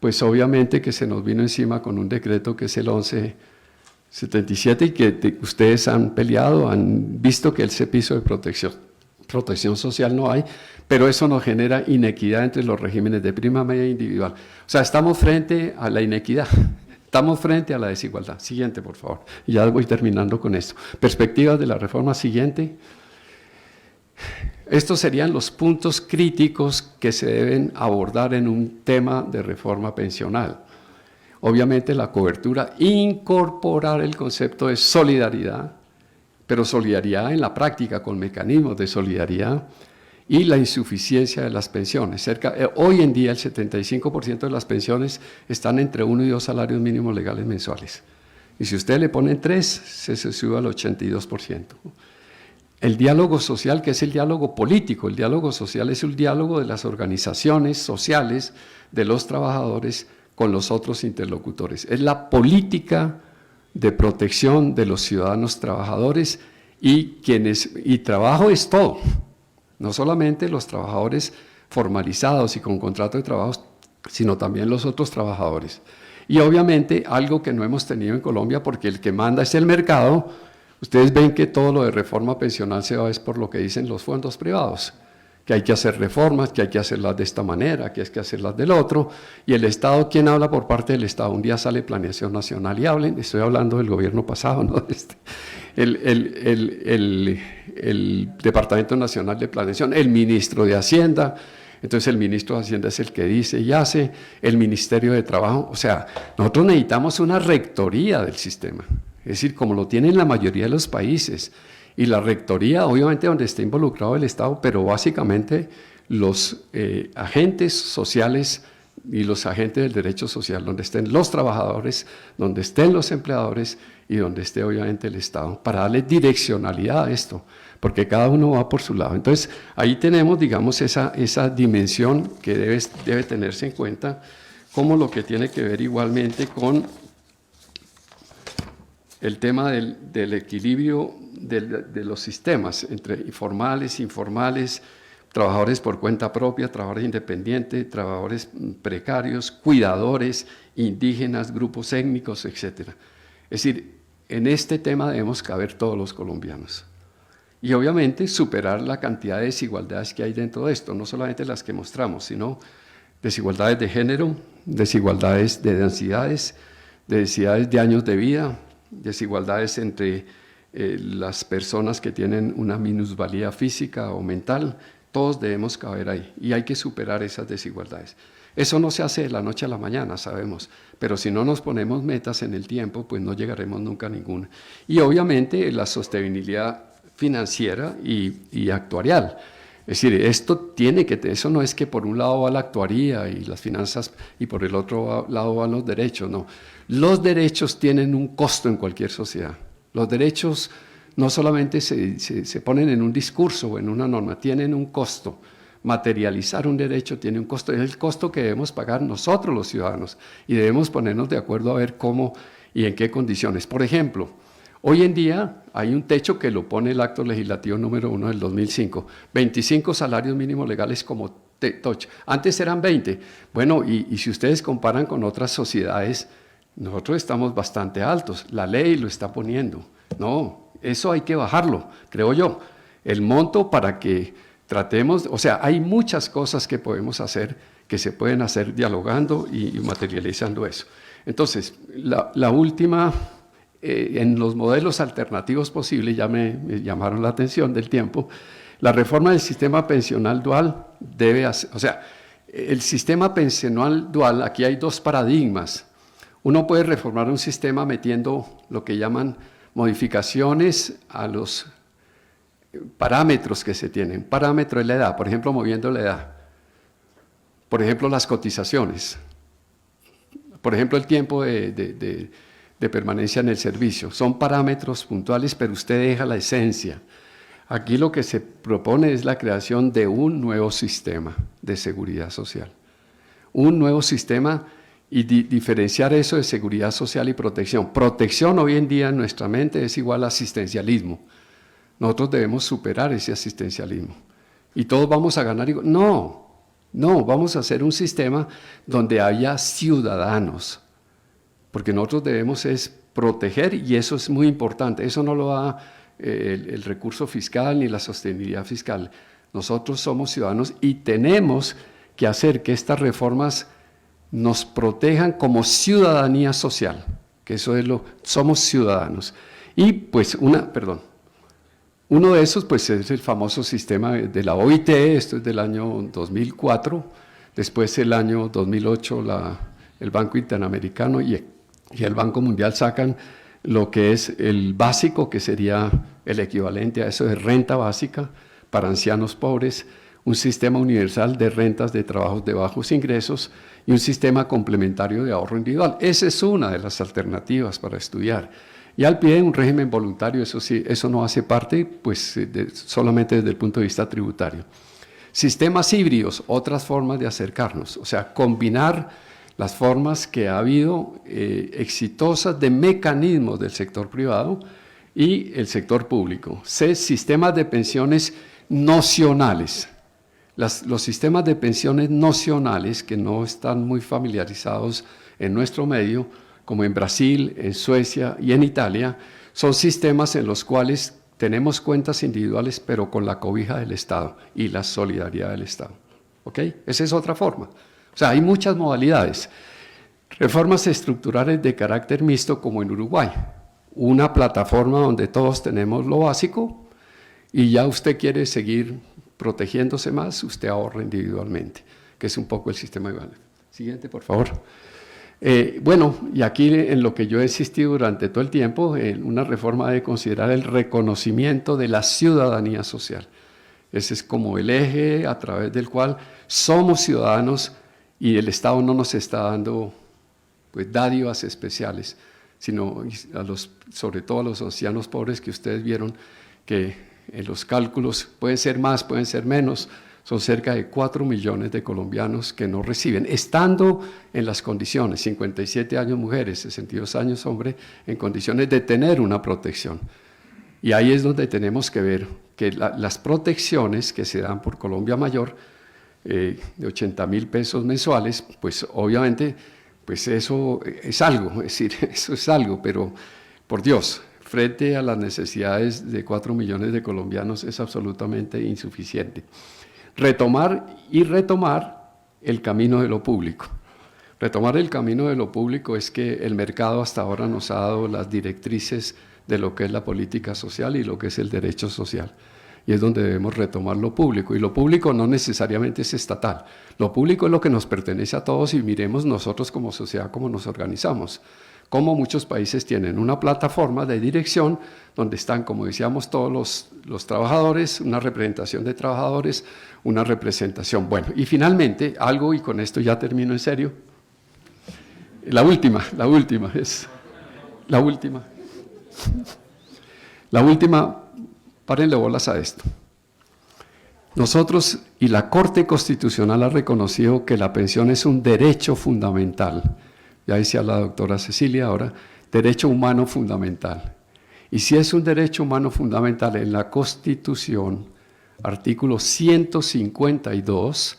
pues obviamente que se nos vino encima con un decreto que es el 1177 y que ustedes han peleado, han visto que ese piso de protección social no hay, pero eso nos genera inequidad entre los regímenes de prima, media e individual. O sea, estamos frente a la inequidad. Estamos frente a la desigualdad. Siguiente, por favor. Ya voy terminando con esto. Perspectivas de la reforma siguiente. Estos serían los puntos críticos que se deben abordar en un tema de reforma pensional. Obviamente la cobertura, incorporar el concepto de solidaridad, pero solidaridad en la práctica con mecanismos de solidaridad, y la insuficiencia de las pensiones. Hoy en día el 75% de las pensiones están entre 1 y 2 salarios mínimos legales mensuales. Y si usted le pone 3, se sube al 82%. El diálogo social, que es el diálogo político, el diálogo social es el diálogo de las organizaciones sociales, de los trabajadores con los otros interlocutores. Es la política de protección de los ciudadanos trabajadores y trabajo es todo. No solamente los trabajadores formalizados y con contrato de trabajo, sino también los otros trabajadores. Y obviamente algo que no hemos tenido en Colombia, porque el que manda es el mercado. Ustedes ven que todo lo de reforma pensional se va es por lo que dicen los fondos privados, que hay que hacer reformas, que hay que hacerlas de esta manera, que hay que hacerlas del otro. Y el Estado, ¿quién habla por parte del Estado? Un día sale Planeación Nacional y hablen, estoy hablando del gobierno pasado, ¿no? El Departamento Nacional de Planeación, el ministro de Hacienda, entonces el ministro de Hacienda es el que dice y hace, el Ministerio de Trabajo. O sea, nosotros necesitamos una rectoría del sistema, es decir, como lo tienen la mayoría de los países, y la rectoría obviamente donde esté involucrado el Estado, pero básicamente los agentes sociales y los agentes del derecho social, donde estén los trabajadores, donde estén los empleadores y donde esté obviamente el Estado, para darle direccionalidad a esto, porque cada uno va por su lado. Entonces, ahí tenemos, digamos, esa dimensión que debe tenerse en cuenta, como lo que tiene que ver igualmente con el tema del equilibrio de los sistemas entre formales, informales, trabajadores por cuenta propia, trabajadores independientes, trabajadores precarios, cuidadores, indígenas, grupos étnicos, etc. Es decir, en este tema debemos caber todos los colombianos. Y obviamente superar la cantidad de desigualdades que hay dentro de esto, no solamente las que mostramos, sino desigualdades de género, desigualdades de densidades, desigualdades de años de vida, desigualdades entre las personas que tienen una minusvalía física o mental. Todos debemos caber ahí y hay que superar esas desigualdades. Eso no se hace de la noche a la mañana, sabemos, pero si no nos ponemos metas en el tiempo, pues no llegaremos nunca a ninguna. Y obviamente la sostenibilidad financiera y actuarial. Es decir, eso no es que por un lado va la actuaría y las finanzas y por el otro lado van los derechos, no. Los derechos tienen un costo en cualquier sociedad. Los derechos no solamente se ponen en un discurso o en una norma, tienen un costo. Materializar un derecho tiene un costo, es el costo que debemos pagar nosotros los ciudadanos y debemos ponernos de acuerdo a ver cómo y en qué condiciones. Por ejemplo, hoy en día hay un techo que lo pone el Acto Legislativo número 1 del 2005, 25 salarios mínimos legales como techo. Antes eran 20. Bueno, y si ustedes comparan con otras sociedades, nosotros estamos bastante altos, la ley lo está poniendo. No, eso hay que bajarlo, creo yo. El monto para que tratemos, o sea, hay muchas cosas que podemos hacer, que se pueden hacer dialogando y materializando eso. Entonces, la última, en los modelos alternativos posibles, ya me llamaron la atención del tiempo, la reforma del sistema pensional dual debe hacer, o sea, el sistema pensional dual, aquí hay dos paradigmas. Uno puede reformar un sistema metiendo lo que llaman modificaciones a los parámetros que se tienen. Parámetro es la edad, por ejemplo, moviendo la edad. Por ejemplo, las cotizaciones. Por ejemplo, el tiempo de permanencia en el servicio. Son parámetros puntuales, pero usted deja la esencia. Aquí lo que se propone es la creación de un nuevo sistema de seguridad social. Un nuevo sistema y diferenciar eso de seguridad social y protección. Protección hoy en día en nuestra mente es igual a asistencialismo. Nosotros debemos superar ese asistencialismo. Y todos vamos a ganar. No, vamos a hacer un sistema donde haya ciudadanos. Porque nosotros debemos es proteger y eso es muy importante. Eso no lo da el recurso fiscal ni la sostenibilidad fiscal. Nosotros somos ciudadanos y tenemos que hacer que estas reformas nos protejan como ciudadanía social, que eso es somos ciudadanos. Y pues uno de esos pues es el famoso sistema de la OIT, esto es del año 2004, después el año 2008 el Banco Interamericano y el Banco Mundial sacan lo que es el básico, que sería el equivalente a eso de renta básica para ancianos pobres, un sistema universal de rentas de trabajos de bajos ingresos y un sistema complementario de ahorro individual. Esa es una de las alternativas para estudiar. Y al pie un régimen voluntario, eso sí, eso no hace parte pues, solamente desde el punto de vista tributario. Sistemas híbridos, otras formas de acercarnos, o sea, combinar las formas que ha habido exitosas de mecanismos del sector privado y el sector público. Sistemas de pensiones nocionales. Los sistemas de pensiones nocionales, que no están muy familiarizados en nuestro medio, como en Brasil, en Suecia y en Italia, son sistemas en los cuales tenemos cuentas individuales, pero con la cobija del Estado y la solidaridad del Estado. ¿Ok? Esa es otra forma. O sea, hay muchas modalidades. Reformas estructurales de carácter mixto, como en Uruguay. Una plataforma donde todos tenemos lo básico y ya usted quiere seguir protegiéndose más, usted ahorra individualmente, que es un poco el sistema igual. Siguiente, por favor. Bueno, y aquí en lo que yo he insistido durante todo el tiempo, una reforma debe considerar el reconocimiento de la ciudadanía social. Ese es como el eje a través del cual somos ciudadanos y el Estado no nos está dando pues, dádivas especiales, sino sobre todo a los ancianos pobres que ustedes vieron que en los cálculos pueden ser más, pueden ser menos, son cerca de 4 millones de colombianos que no reciben, estando en las condiciones, 57 años mujeres, 62 años hombre, en condiciones de tener una protección. Y ahí es donde tenemos que ver que las protecciones que se dan por Colombia Mayor, de 80.000 pesos mensuales, pues obviamente, pues eso es algo, es decir, eso es algo, pero por Dios, frente a las necesidades de 4 millones de colombianos es absolutamente insuficiente. Retomar el camino de lo público. Retomar el camino de lo público es que el mercado hasta ahora nos ha dado las directrices de lo que es la política social y lo que es el derecho social. Y es donde debemos retomar lo público. Y lo público no necesariamente es estatal. Lo público es lo que nos pertenece a todos y miremos nosotros como sociedad cómo nos organizamos. Como muchos países tienen una plataforma de dirección donde están, como decíamos, todos los trabajadores, una representación de trabajadores, una representación. Bueno, y finalmente, algo, y con esto ya termino en serio, la última, párenle bolas a esto. Nosotros, y la Corte Constitucional ha reconocido que la pensión es un derecho fundamental. Ya decía la doctora Cecilia ahora, derecho humano fundamental. Y si es un derecho humano fundamental en la Constitución, artículo 152,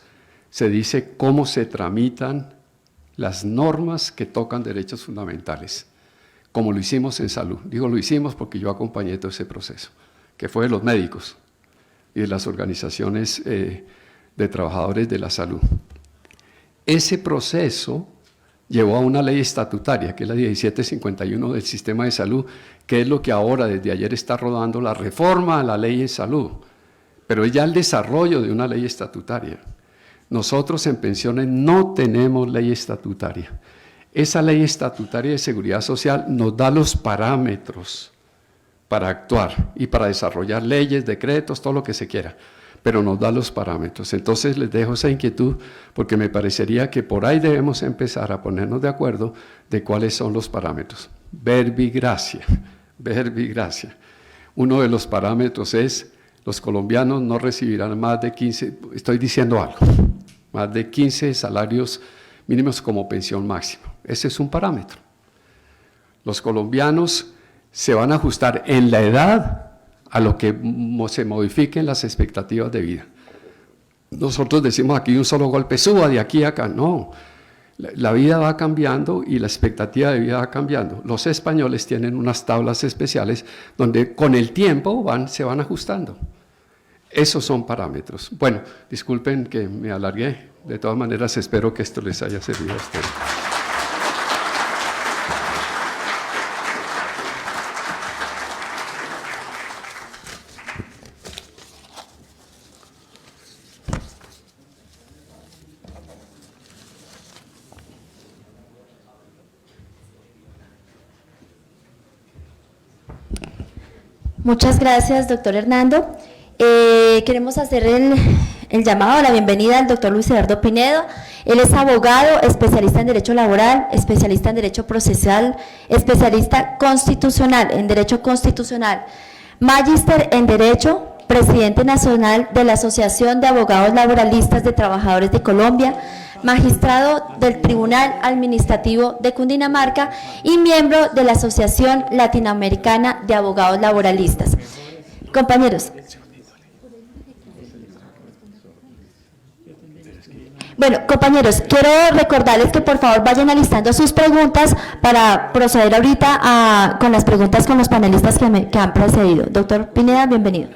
se dice cómo se tramitan las normas que tocan derechos fundamentales, como lo hicimos en salud. Digo lo hicimos porque yo acompañé todo ese proceso, que fue de los médicos y de las organizaciones de trabajadores de la salud. Ese proceso llevó a una ley estatutaria, que es la 1751 del sistema de salud, que es lo que ahora desde ayer está rodando la reforma a la ley de salud, pero es ya el desarrollo de una ley estatutaria. Nosotros en pensiones no tenemos ley estatutaria. Esa ley estatutaria de seguridad social nos da los parámetros para actuar y para desarrollar leyes, decretos, todo lo que se quiera, pero nos da los parámetros. Entonces les dejo esa inquietud porque me parecería que por ahí debemos empezar a ponernos de acuerdo de cuáles son los parámetros. Verbigracia, verbigracia. Uno de los parámetros es: los colombianos no recibirán más de 15, estoy diciendo algo, más de 15 salarios mínimos como pensión máxima. Ese es un parámetro. Los colombianos se van a ajustar en la edad a lo que se modifiquen las expectativas de vida. Nosotros decimos aquí un solo golpe, suba de aquí a acá. No, la vida va cambiando y la expectativa de vida va cambiando. Los españoles tienen unas tablas especiales donde con el tiempo se van ajustando. Esos son parámetros. Bueno, disculpen que me alargué. De todas maneras, espero que esto les haya servido a ustedes. Muchas gracias, doctor Hernando. Queremos hacer el llamado a la bienvenida al doctor Luis Eduardo Pinedo. Él es abogado, especialista en Derecho Laboral, especialista en Derecho Procesal, especialista constitucional, en Derecho Constitucional, magíster en Derecho, presidente nacional de la Asociación de Abogados Laboralistas de Trabajadores de Colombia, magistrado del Tribunal Administrativo de Cundinamarca y miembro de la Asociación Latinoamericana de Abogados Laboralistas. Compañeros. Bueno, compañeros, quiero recordarles que por favor vayan alistando sus preguntas para proceder ahorita con las preguntas con los panelistas que han precedido. Doctor Pineda, bienvenido.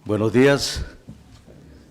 Buenos días,